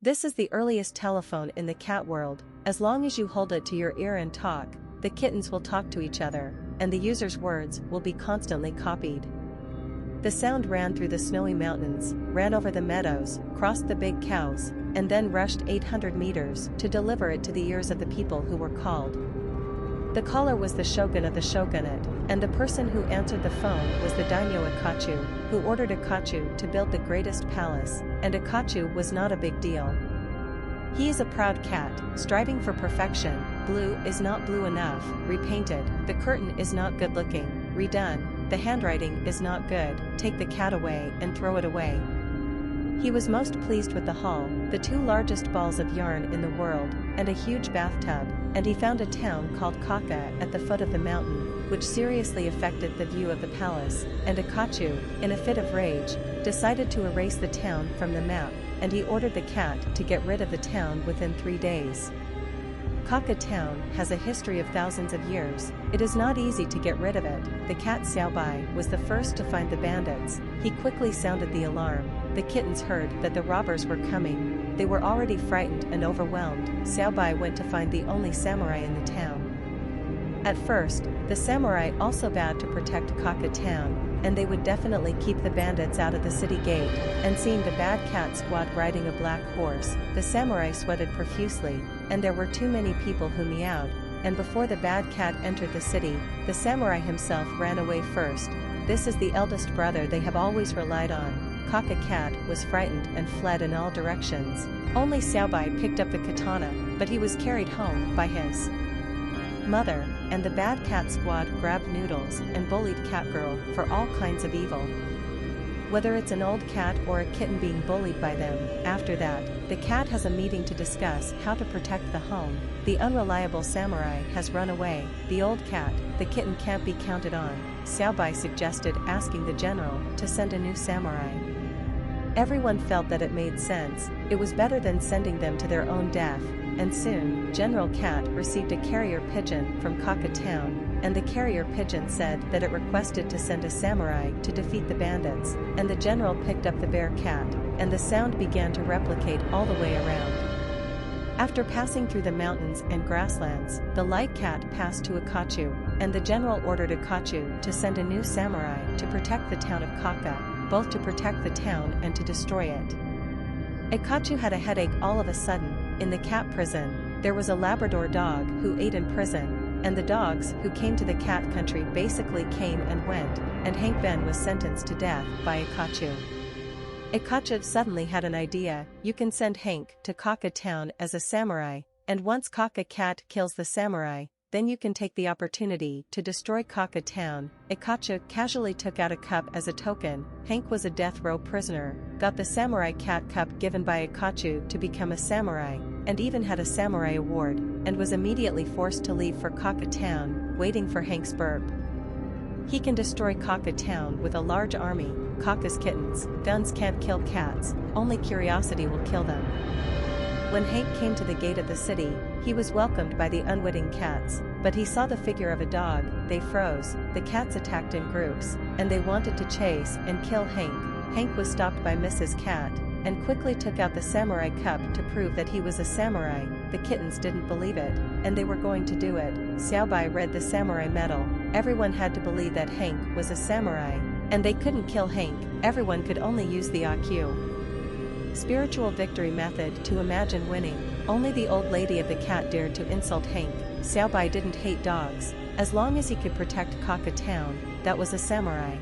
This is the earliest telephone in the cat world. As long as you hold it to your ear and talk, the kittens will talk to each other, and the user's words will be constantly copied. The sound ran through the snowy mountains, ran over the meadows, crossed the big cows, and then rushed 800 meters to deliver it to the ears of the people who were called. The caller was the shogun of the shogunate, and the person who answered the phone was the daimyo Ikachu, who ordered Ikachu to build the greatest palace, and Ikachu was not a big deal. He is a proud cat, striving for perfection. Blue is not blue enough, repainted. The curtain is not good looking, redone. The handwriting is not good, take the cat away and throw it away. He was most pleased with the hall, the 2 largest balls of yarn in the world, and a huge bathtub, and he found a town called Kaka at the foot of the mountain, which seriously affected the view of the palace, and Ikachu, in a fit of rage, decided to erase the town from the map, and he ordered the cat to get rid of the town within 3 days. Kaka town has a history of thousands of years. It is not easy to get rid of it. The cat Xiaobai was the first to find the bandits. He quickly sounded the alarm. The kittens heard that the robbers were coming. They were already frightened and overwhelmed. Xiaobai went to find the only samurai in the town. At first, the samurai also vowed to protect Kaka town, and they would definitely keep the bandits out of the city gate. And seeing the bad cat squad riding a black horse, the samurai sweated profusely, and there were too many people who meowed, and before the bad cat entered the city, the samurai himself ran away first. This is the eldest brother they have always relied on. Kaka cat was frightened and fled in all directions. Only Xiaobai picked up the katana, but he was carried home by his mother, and the bad cat squad grabbed noodles and bullied Catgirl for all kinds of evil. Whether it's an old cat or a kitten being bullied by them, after that, the cat has a meeting to discuss how to protect the home. The unreliable samurai has run away. The old cat, the kitten can't be counted on. Xiaobai suggested asking the general to send a new samurai. Everyone felt that it made sense. It was better than sending them to their own death. And soon, General Cat received a carrier pigeon from Kaka town, and the carrier pigeon said that it requested to send a samurai to defeat the bandits, and the general picked up the bear cat, and the sound began to replicate all the way around. After passing through the mountains and grasslands, the light cat passed to Ikachu, and the general ordered Ikachu to send a new samurai to protect the town of Kaka, both to protect the town and to destroy it. Ikachu had a headache all of a sudden. In the cat prison, there was a Labrador dog who ate in prison, and the dogs who came to the cat country basically came and went, and Hank Ben was sentenced to death by Ikachu. Ikachu suddenly had an idea. You can send Hank to Kaka town as a samurai, and once Kaka cat kills the samurai, then you can take the opportunity to destroy Kaka town. Ikachu casually took out a cup as a token. Hank was a death row prisoner, got the samurai cat cup given by Ikachu to become a samurai, and even had a samurai award, and was immediately forced to leave for Kaka town, waiting for Hank's burp. He can destroy Kaka town with a large army. Kaka's kittens. Guns can't kill cats, only curiosity will kill them. When Hank came to the gate of the city, he was welcomed by the unwitting cats, but he saw the figure of a dog. They froze. The cats attacked in groups, and they wanted to chase and kill Hank. Hank was stopped by Mrs. Cat, and quickly took out the samurai cup to prove that he was a samurai. The kittens didn't believe it, and they were going to do it. Xiaobai read the samurai medal. Everyone had to believe that Hank was a samurai, and they couldn't kill Hank. Everyone could only use the AQ. Spiritual victory method to imagine winning. Only the old lady of the cat dared to insult Hank. Xiaobai didn't hate dogs. As long as he could protect Kaka town, that was a samurai.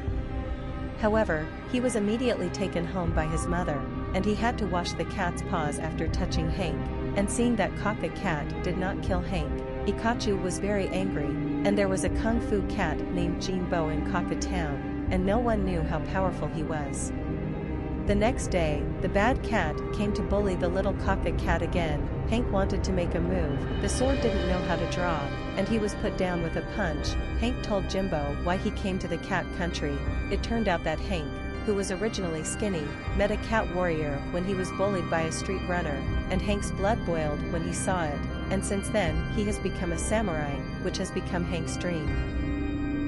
However, he was immediately taken home by his mother, and he had to wash the cat's paws after touching Hank, and seeing that Kaka cat did not kill Hank, Ikachu was very angry, and there was a kung fu cat named Jinbo in Kaka town, and no one knew how powerful he was. The next day, the bad cat came to bully the little Kaka cat again. Hank wanted to make a move. The sword didn't know how to draw, and he was put down with a punch. Hank told Jimbo why he came to the cat country. It turned out that Hank, who was originally skinny, met a cat warrior when he was bullied by a street runner, and Hank's blood boiled when he saw it, and since then he has become a samurai, which has become Hank's dream.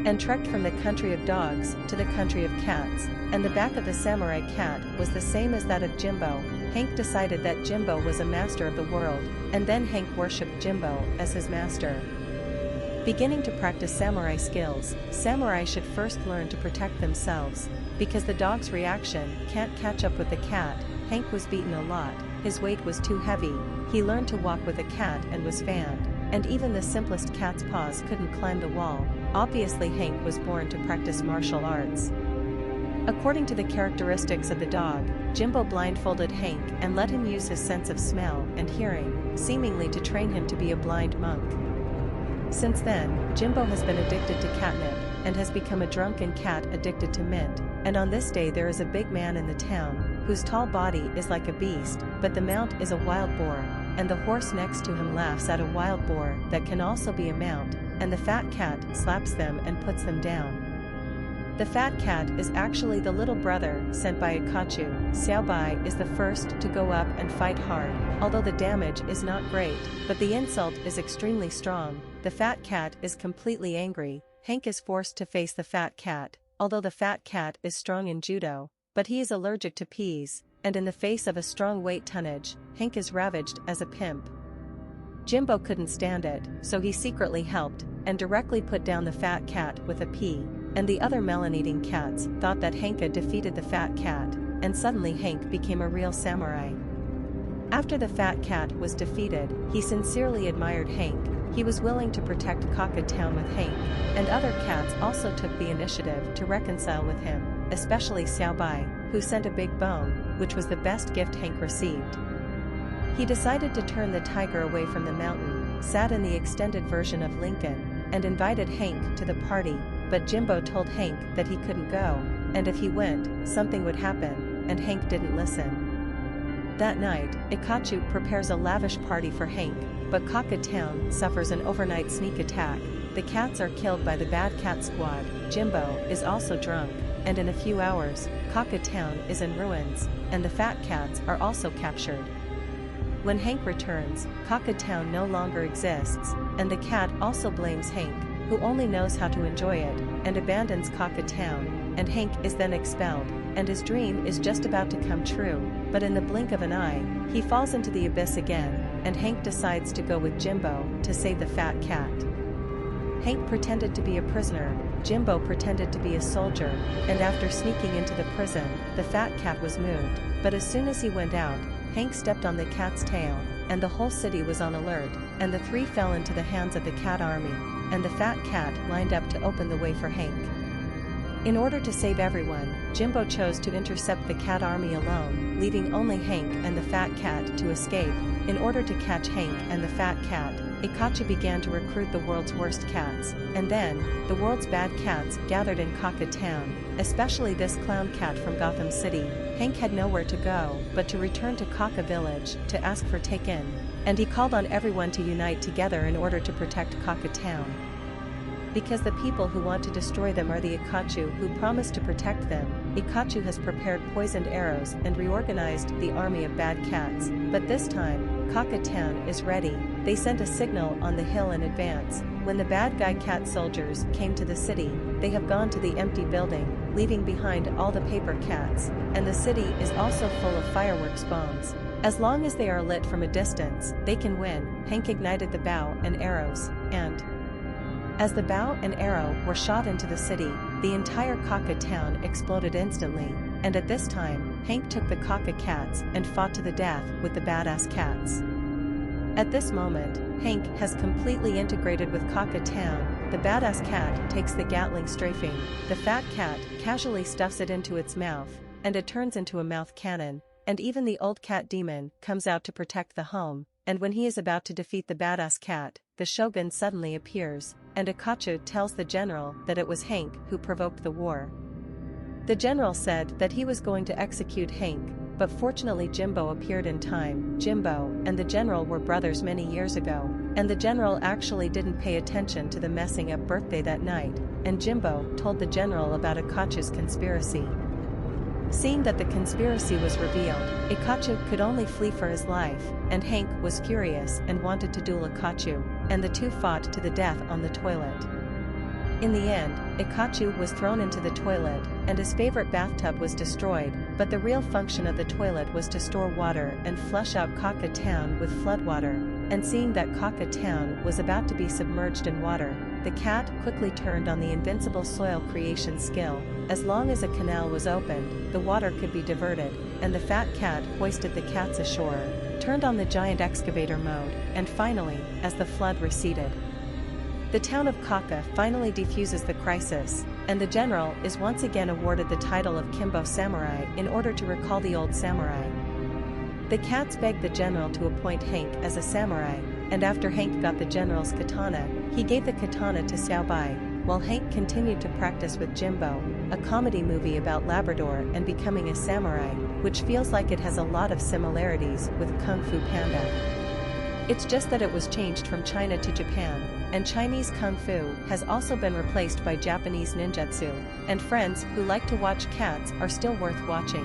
And trekked from the country of dogs to the country of cats, and the back of the samurai cat was the same as that of Jimbo. Hank decided that Jimbo was a master of the world, and then Hank worshipped Jimbo as his master. Beginning to practice samurai skills, samurai should first learn to protect themselves, because the dog's reaction can't catch up with the cat. Hank was beaten a lot, his weight was too heavy, he learned to walk with a cat and was fanned, and even the simplest cat's paws couldn't climb the wall. Obviously Hank was born to practice martial arts. According to the characteristics of the dog, Jimbo blindfolded Hank and let him use his sense of smell and hearing, seemingly to train him to be a blind monk. Since then, Jimbo has been addicted to catnip, and has become a drunken cat addicted to mint, and on this day there is a big man in the town, whose tall body is like a beast, but the mount is a wild boar, and the horse next to him laughs at a wild boar that can also be a mount, and the fat cat slaps them and puts them down. The fat cat is actually the little brother sent by Ikachu. Xiaobai is the first to go up and fight hard, although the damage is not great, but the insult is extremely strong. The fat cat is completely angry. Hank is forced to face the fat cat, although the fat cat is strong in judo, but he is allergic to peas, and in the face of a strong weight tonnage, Hank is ravaged as a pimp. Jimbo couldn't stand it, so he secretly helped, and directly put down the fat cat with a pea. And the other melon-eating cats thought that Hank had defeated the fat cat, and suddenly Hank became a real samurai. After the fat cat was defeated, he sincerely admired Hank. He was willing to protect Kaka Town with Hank, and other cats also took the initiative to reconcile with him, especially Xiaobai, who sent a big bone, which was the best gift Hank received. He decided to turn the tiger away from the mountain, sat in the extended version of Lincoln, and invited Hank to the party. But Jimbo told Hank that he couldn't go, and if he went, something would happen, and Hank didn't listen. That night, Ikachu prepares a lavish party for Hank, but Kaka Town suffers an overnight sneak attack. The cats are killed by the bad cat squad. Jimbo is also drunk, and in a few hours, Kaka Town is in ruins, and the fat cats are also captured. When Hank returns, Kaka Town no longer exists, and the cat also blames Hank, who only knows how to enjoy it, and abandons Kaka Town, and Hank is then expelled, and his dream is just about to come true, but in the blink of an eye, he falls into the abyss again, and Hank decides to go with Jimbo to save the fat cat. Hank pretended to be a prisoner, Jimbo pretended to be a soldier, and after sneaking into the prison, the fat cat was moved, but as soon as he went out, Hank stepped on the cat's tail, and the whole city was on alert, and the three fell into the hands of the cat army, and the fat cat lined up to open the way for Hank. In order to save everyone, Jimbo chose to intercept the cat army alone, leaving only Hank and the fat cat to escape. In order to catch Hank and the fat cat, Ikachu began to recruit the world's worst cats, and then, the world's bad cats gathered in Kaka Town, especially this clown cat from Gotham City. Hank had nowhere to go but to return to Kaka Village to ask for take-in, and he called on everyone to unite together in order to protect Kaka Town. Because the people who want to destroy them are the Ikachu who promised to protect them, Ikachu has prepared poisoned arrows and reorganized the army of bad cats, but this time, Kaka Town is ready. They sent a signal on the hill in advance. When the bad guy cat soldiers came to the city, they have gone to the empty building, leaving behind all the paper cats, and the city is also full of fireworks bombs. As long as they are lit from a distance, they can win. Hank ignited the bow and arrows, and as the bow and arrow were shot into the city, the entire Kaka Town exploded instantly, and at this time, Hank took the Kaka cats and fought to the death with the badass cats. At this moment, Hank has completely integrated with Kaka Town. The badass cat takes the Gatling strafing, the fat cat casually stuffs it into its mouth, and it turns into a mouth cannon, and even the old cat demon comes out to protect the home, and when he is about to defeat the badass cat, the shogun suddenly appears, and Ikachu tells the general that it was Hank who provoked the war. The general said that he was going to execute Hank, but fortunately Jimbo appeared in time. Jimbo and the general were brothers many years ago, and the general actually didn't pay attention to the messing up birthday that night, and Jimbo told the general about Ikachu's conspiracy. Seeing that the conspiracy was revealed, Ikachu could only flee for his life, and Hank was furious and wanted to duel Ikachu, and the two fought to the death on the toilet. In the end, Ikachu was thrown into the toilet, and his favorite bathtub was destroyed. but the real function of the toilet was to store water and flush out Kaka Town with floodwater, and seeing that Kaka Town was about to be submerged in water, the cat quickly turned on the invincible soil creation skill. As long as a canal was opened, the water could be diverted, and the fat cat hoisted the cats ashore, turned on the giant excavator mode, and finally, as the flood receded, the town of Kaka finally defuses the crisis, and the general is once again awarded the title of Kimbo Samurai in order to recall the old samurai. The cats begged the general to appoint Hank as a samurai, and after Hank got the general's katana, he gave the katana to Xiaobai, while Hank continued to practice with Jimbo, a comedy movie about Labrador and becoming a samurai, which feels like it has a lot of similarities with Kung Fu Panda. It's just that it was changed from China to Japan, and Chinese Kung Fu has also been replaced by Japanese ninjutsu, and friends who like to watch cats are still worth watching.